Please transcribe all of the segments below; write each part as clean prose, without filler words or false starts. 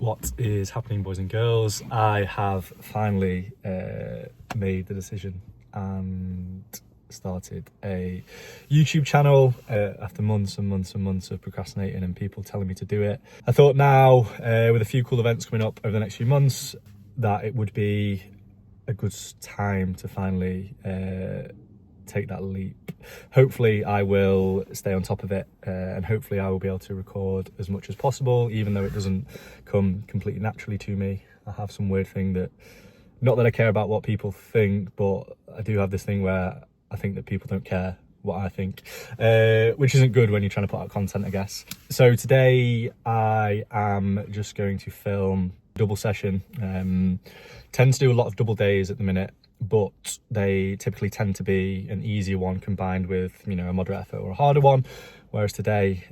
What is happening, boys and girls? I have finally made the decision and started a YouTube channel after months and months and months of procrastinating and people telling me to do it. I thought now, with a few cool events coming up over the next few months, that it would be a good time to finally take that leap. Hopefully I will stay on top of it, and hopefully I will be able to record as much as possible, even though it doesn't come completely naturally to me. I have some weird thing that, not that I care about what people think, but I do have this thing where I think that people don't care what I think, which isn't good when you're trying to put out content, I guess. So today I am just going to film a double session. Tend to do a lot of double days at the minute, but they typically tend to be an easier one combined with, you know, a moderate effort or a harder one. Whereas today,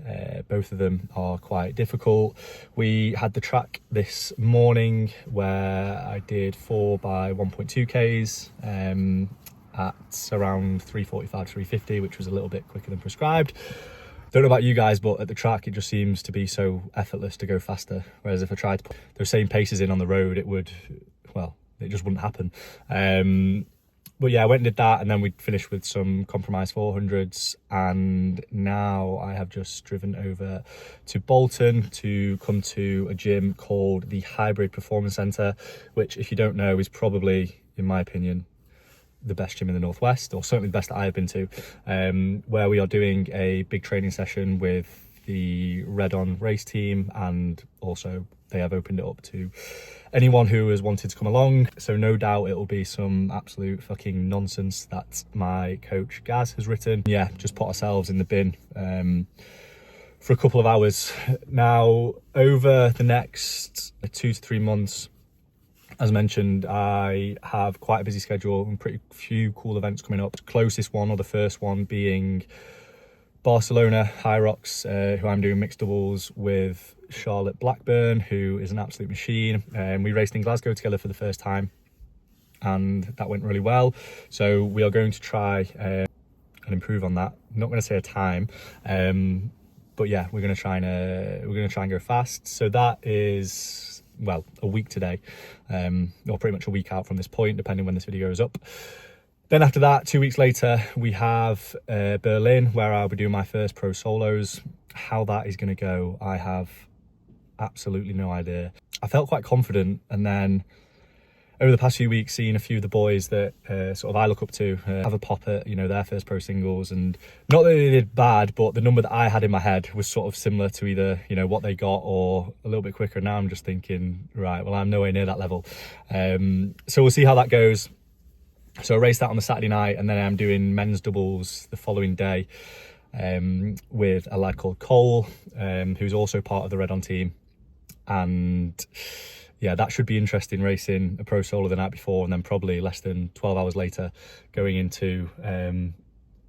both of them are quite difficult. We had the track this morning where I did 4 by 1.2 Ks at around 3:45, 3:50, which was a little bit quicker than prescribed. Don't know about you guys, but at the track, it just seems to be so effortless to go faster. Whereas if I tried to put those same paces in on the road, it would, well, it just wouldn't happen. But yeah, I went and did that, and then we finished with some compromise 400s, and now I have just driven over to Bolton to come to a gym called the Hybrid Performance Centre, which, if you don't know, is probably, in my opinion, the best gym in the Northwest, or certainly the best that I have been to, where we are doing a big training session with the Red On race team, and also they have opened it up to anyone who has wanted to come along. So no doubt it will be some absolute fucking nonsense that my coach Gaz has written. Yeah, just put ourselves in the bin for a couple of hours. Now, over the next 2 to 3 months, as mentioned, I have quite a busy schedule and pretty few cool events coming up. The closest one, or the first one, being Barcelona, HYROX, who I'm doing mixed doubles with Charlotte Blackburn, who is an absolute machine. We raced in Glasgow together for the first time, and that went really well. So we are going to try and improve on that. I'm not going to say a time, but yeah, we're going to try and go fast. So that is, well, a week today, or pretty much a week out from this point, depending when this video is up. Then after that, 2 weeks later, we have Berlin, where I'll be doing my first pro solos. How that is going to go, I have absolutely no idea. I felt quite confident, and then over the past few weeks, seeing a few of the boys that sort of I look up to have a pop at, you know, their first pro singles, and not that they did bad, but the number that I had in my head was sort of similar to either, you know, what they got or a little bit quicker. Now I'm just thinking, right, well, I'm nowhere near that level. So we'll see how that goes. So I raced that on the Saturday night, and then I'm doing men's doubles the following day with a lad called Cole, who's also part of the Red On team. And yeah, that should be interesting, racing a pro solo the night before, and then probably less than 12 hours later going into a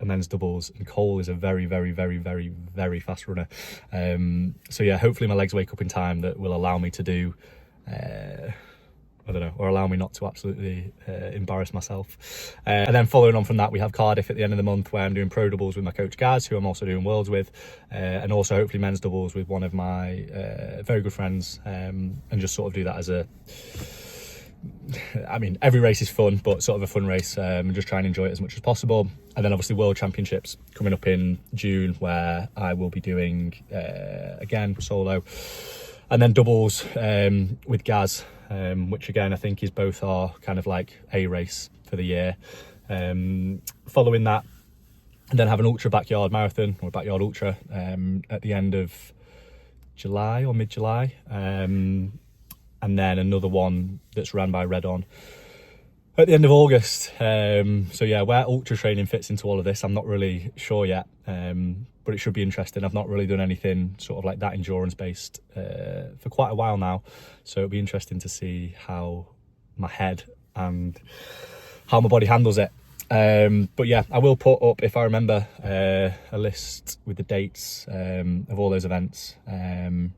men's doubles. And Cole is a very, very, very, very, very fast runner. So yeah, hopefully my legs wake up in time that will allow me to do I don't know, or allow me not to absolutely embarrass myself. And then following on from that, we have Cardiff at the end of the month, where I'm doing pro doubles with my coach Gaz, who I'm also doing worlds with, and also hopefully men's doubles with one of my very good friends, and just sort of do that as a, I mean, every race is fun, but sort of a fun race, and just try and enjoy it as much as possible. And then obviously World Championships coming up in June, where I will be doing, again, solo, and then doubles with Gaz, which again I think is both our kind of like a race for the year. Following that, and then have an ultra backyard marathon, or backyard ultra, at the end of July or mid-July, and then another one that's run by Red On at the end of August. So yeah, where ultra training fits into all of this, I'm not really sure yet, but it should be interesting. I've not really done anything sort of like that endurance based for quite a while now, so it'll be interesting to see how my head and how my body handles it. But yeah, I will put up, if I remember, a list with the dates of all those events, and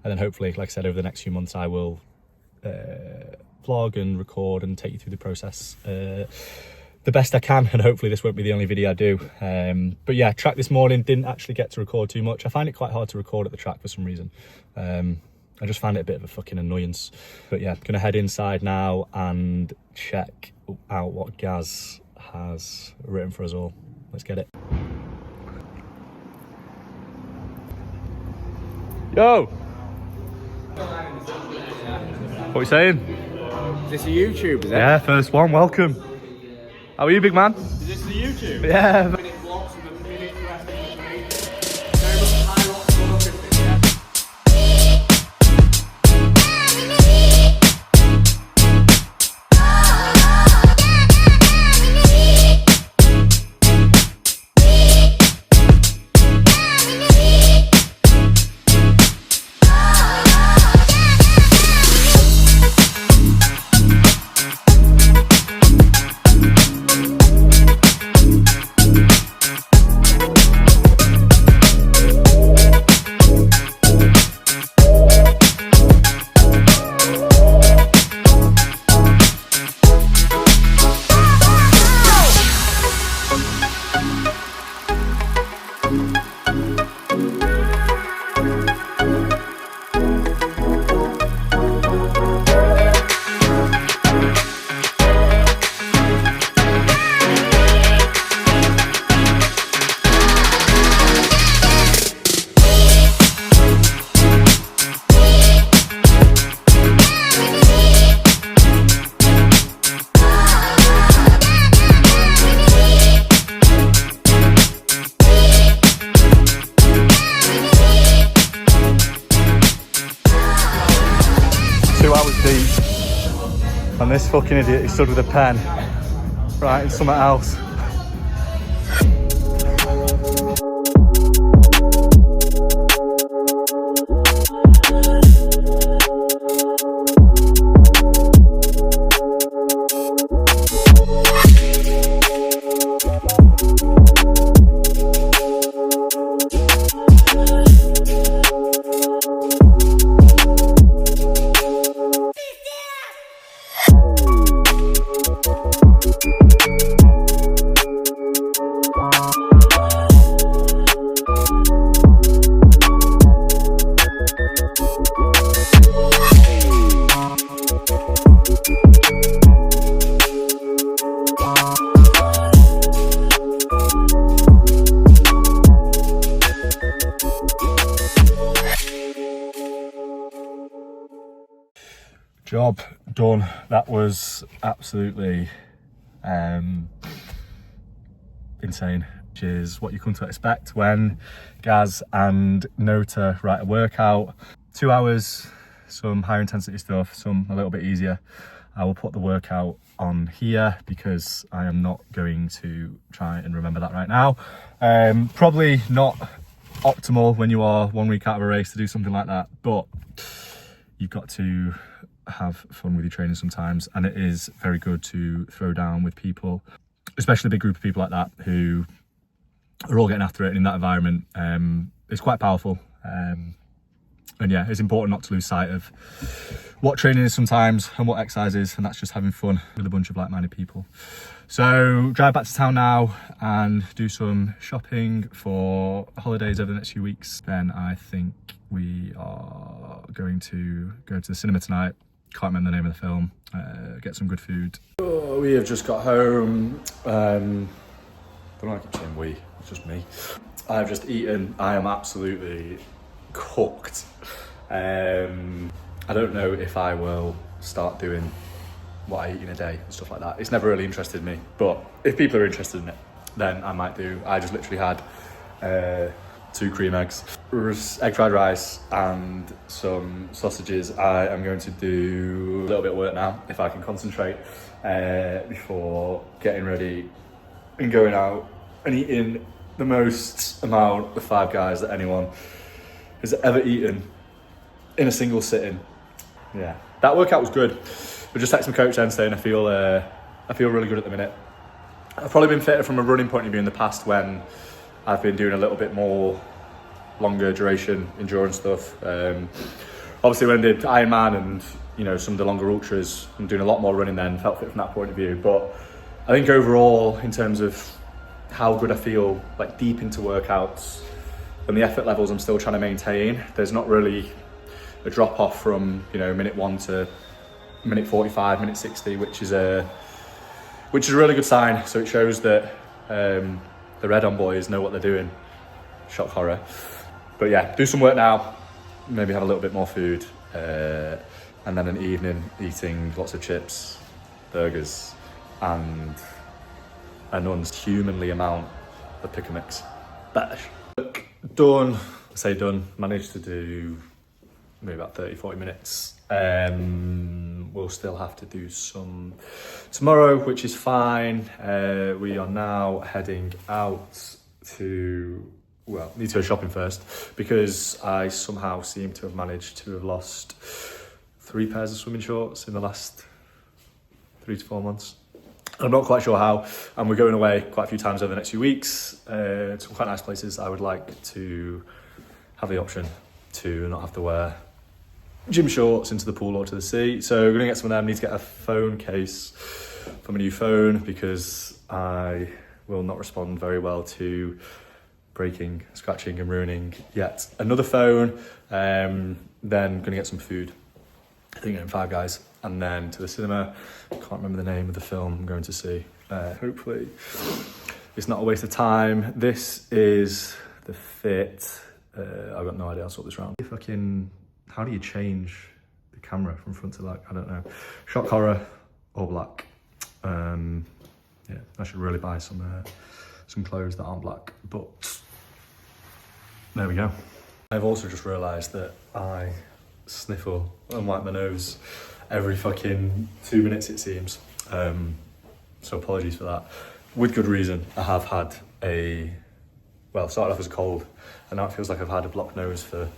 then hopefully, like I said, over the next few months I will vlog and record and take you through the process the best I can, and hopefully this won't be the only video I do. But yeah, track this morning, didn't actually get to record too much. I find it quite hard to record at the track for some reason. I just find it a bit of a fucking annoyance. But yeah, gonna head inside now and check out what Gaz has written for us all. Let's get it. Yo! What are you saying? Is this a YouTube, is it? Yeah, first one, welcome. How are you, big man? Is this the YouTube? Yeah. Minute vlogs and the minute wrestling. Very much HYROX Barcelona, yeah. And this fucking idiot, he stood with a pen writing something else. Job done. That was absolutely insane, which is what you come to expect when Gaz and Nota write a workout. 2 hours, some higher intensity stuff, some a little bit easier. I will put the workout on here because I am not going to try and remember that right now. Probably not optimal when you are 1 week out of a race to do something like that, but you've got to have fun with your training sometimes, and it is very good to throw down with people, especially a big group of people like that who are all getting after it in that environment. It's quite powerful, and yeah, it's important not to lose sight of what training is sometimes and what exercise is, and that's just having fun with a bunch of like-minded people. So drive back to town now and do some shopping for holidays over the next few weeks. Then I think we are going to go to the cinema tonight. Can't remember the name of the film. Get some good food. Oh, we have just got home. Don't know why I keep saying we, it's just me. I've just eaten. I am absolutely cooked. I don't know if I will start doing what I eat in a day and stuff like that. It's never really interested me, but if people are interested in it, then I might do. I just literally had 2 cream eggs, egg fried rice and some sausages. I am going to do a little bit of work now, if I can concentrate, before getting ready and going out and eating the most amount of Five Guys that anyone has ever eaten in a single sitting. Yeah, that workout was good. We just texted my coach then saying I feel really good at the minute. I've probably been fitter from a running point of view in the past when I've been doing a little bit more longer duration endurance stuff. Obviously when I did Ironman and some of the longer ultras, I'm doing a lot more running then, felt fit from that point of view. But I think overall, in terms of how good I feel deep into workouts and the effort levels I'm still trying to maintain, there's not really a drop off from, you know, minute 1 to minute 45, minute 60, which is a really good sign. So it shows that the Red On boys know what they're doing. Shock horror. But yeah, do some work now, maybe have a little bit more food, and then an evening eating lots of chips, burgers, and an unhumanly amount of pick and mix. Bash. Done. I say done. Managed to do maybe about 30-40 minutes. We'll still have to do some tomorrow, which is fine. We are now heading out to, well, need to go shopping first, because I somehow seem to have managed to have lost 3 pairs of swimming shorts in the last 3 to 4 months. I'm not quite sure how, and we're going away quite a few times over the next few weeks to some quite nice places. I would like to have the option to not have to wear gym shorts into the pool or to the sea. So we're going to get some of them. Need to get a phone case for my new phone, because I will not respond very well to breaking, scratching and ruining yet another phone. Then going to get some food. I think I'm Five Guys, and then to the cinema. Can't remember the name of the film I'm going to see. Hopefully it's not a waste of time. This is the fit. I've got no idea. I'll sort this round. How do you change the camera from front to back? I don't know. Shock horror or black. Yeah, I should really buy some clothes that aren't black, but there we go. I've also just realised that I sniffle and wipe my nose every fucking 2 minutes, it seems. So apologies for that. With good reason. I have had it started off as a cold, and now it feels like I've had a blocked nose for,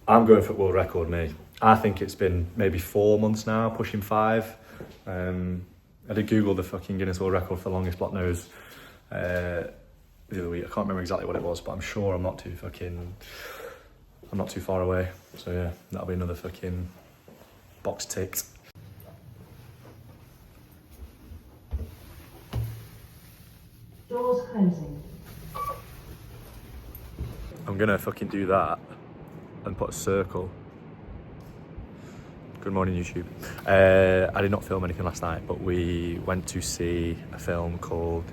I'm going for world record, me. I think it's been maybe 4 months now, pushing 5. I did Google the fucking Guinness World Record for the longest blocked nose the other week. I can't remember exactly what it was, but I'm sure I'm not too far away. So yeah, that'll be another fucking box ticked. Doors closing. I'm gonna fucking do that and put a circle. Good morning, YouTube. I did not film anything last night, but we went to see a film called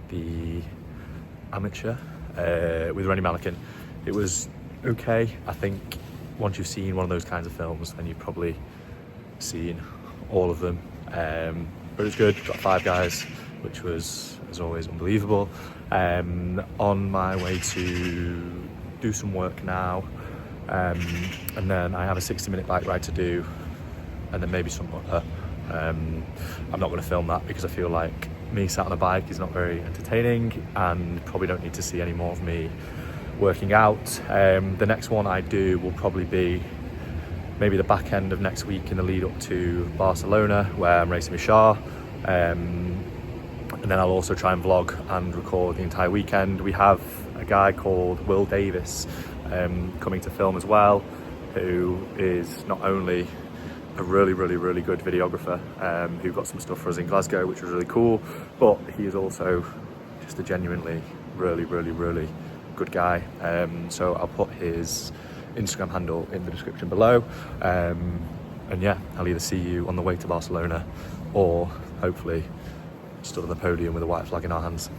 The Amateur with Rennie Malikan. It was okay. I think once you've seen one of those kinds of films, then you've probably seen all of them. But it was good. Got Five Guys, which was, as always, unbelievable. On my way to do some work now, and then I have a 60-minute bike ride to do, and then maybe some more. I'm not going to film that because I feel like me sat on a bike is not very entertaining, and probably don't need to see any more of me working out. The next one I do will probably be maybe the back end of next week in the lead up to Barcelona, where I'm racing with Shah. And then I'll also try and vlog and record the entire weekend. We have a guy called Will Davis coming to film as well, who is not only a really good videographer who got some stuff for us in Glasgow, which was really cool, but he is also just a genuinely really good guy. So I'll put his Instagram handle in the description below, and yeah, I'll either see you on the way to Barcelona or hopefully stood on the podium with a white flag in our hands.